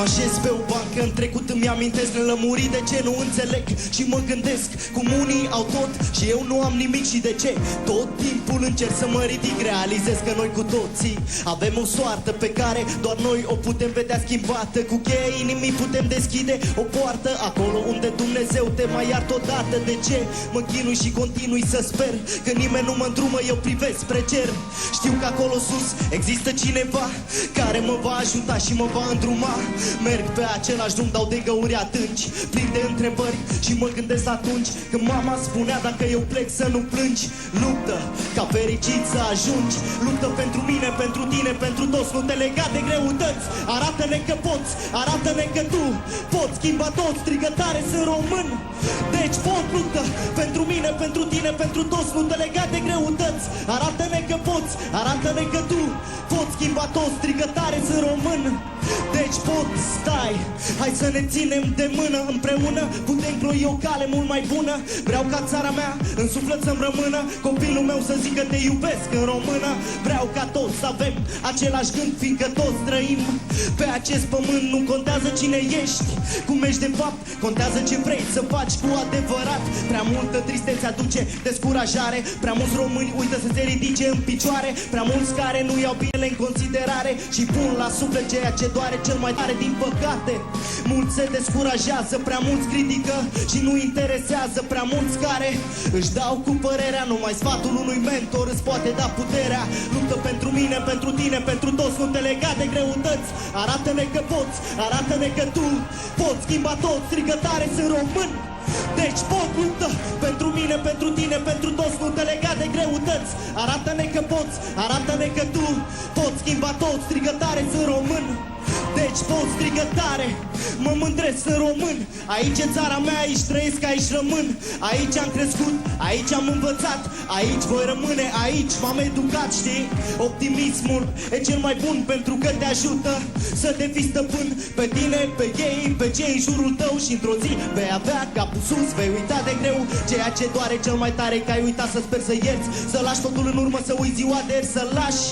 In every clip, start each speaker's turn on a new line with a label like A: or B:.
A: așez pe o bancă, în trecut îmi amintesc nelămurit de ce nu înțeleg. Și mă gândesc cum unii au tot și eu nu am nimic. Și de ce tot timpul încerc să mă ridic. Realizez că noi cu toții avem o soartă pe care doar noi o putem vedea schimbată. Cu cheia inimii putem deschide o poartă acolo unde Dumnezeu te mai iartă odată. De ce mă chinui și continui să sper că nimeni nu mă îndrumă, eu privesc spre cer. Știu că acolo sus există cineva care mă va ajuta și mă va îndruma. Merg pe același drum, dau de găuri atunci, plin de întrebări și mă gândesc atunci când mama spunea dacă eu plec să nu plângi. Luptă ca fericit să ajungi, luptă pentru mine, pentru tine, pentru toți. Nu te lega de greutăți, arată-ne că poți, arată-ne că tu poți schimba tot. Strigă tare, sunt român, deci pot. Luptă pentru mine, pentru tine, pentru toți. Nu te lega de greutăți, arată-ne că poți, arată-ne că tu poți schimba tot. Strigă tare, sunt român, deci pot. Stai, hai să ne ținem de mână, împreună putem cloi o cale mult mai bună. Vreau ca țara mea în suflet să-mi rămână, copilul meu să zică te iubesc în română. Vreau ca toți să avem același gând, fiindcă toți trăim pe acest pământ. Nu contează cine ești, cum ești de fapt, contează ce vrei să faci cu adevărat. Prea multă tristețe aduce descurajare, prea mulți români uită să se ridice în picioare, prea mulți care nu iau binele în considerare și pun la suflet ceea ce doare cel mai tare. Din păcate, mulți se descurajează, prea mulți critică și nu interesează, prea mulți care își dau cu părerea. Numai sfatul unui mentor îți poate da puterea. Luptă pentru mine, pentru tine, pentru toți. Nu te lega de greutăți, arată-ne că poți, arată-ne că tu poți schimba tot. Strigă tare, sunt român, deci pot. Luptă pentru mine, pentru tine, pentru toți. Nu te lega de greutăți, arată-ne că poți, arată-ne că tu poți schimba tot. Strigă tare, sunt român, deci pot. Strigă tare, mă mândresc, sunt român. Aici e țara mea, aici trăiesc, aici rămân. Aici am crescut, aici am învățat, aici voi rămâne, aici m-am educat, știi? Optimismul e cel mai bun pentru că te ajută să te fii stăpân pe tine, pe ei, pe cei în jurul tău. Și într-o zi vei avea capul sus, vei uita de greu ceea ce doare cel mai tare, că ai uitat să speri, să ierți, să lași totul în urmă, să uiți ziua de ieri, să lași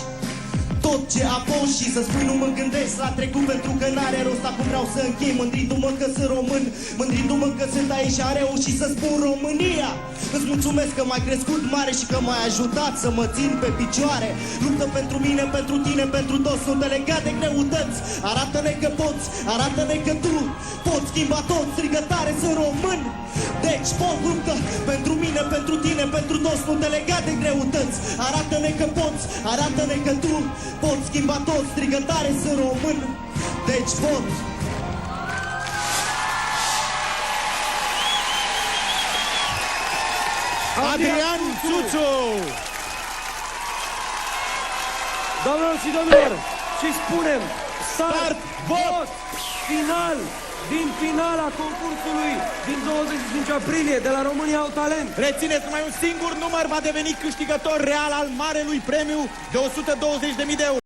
A: tot ce a fost și să spui nu mă gândesc la trecut, pentru că n-are rost. Acum vreau să închei mândrindu-mă că sunt român, mândrindu-mă că sunt aici și am reușit să spun România. Îți mulțumesc că m-ai crescut mare și că m-ai ajutat să mă țin pe picioare. Luptă pentru mine, pentru tine, pentru toți. Nu te lega de greutăți, arată-ne că poți, arată-ne că tu poți schimba tot. Strigă tare, sunt român, deci pot. Luptă pentru mine, pentru tine, pentru toți. Nu te lega de greutăți, arată-ne că poți, arată-ne că tu poți schimba tot. Strigă tare, sunt român, deci pot.
B: Adrian Țuțu!
C: Doamnelor și domnilor, și spunem start, vot, final din finala concursului din 25 aprilie de la România au talent.
B: Rețineți, numai un singur număr va deveni câștigător real al marelui premiu de 120.000 de euro.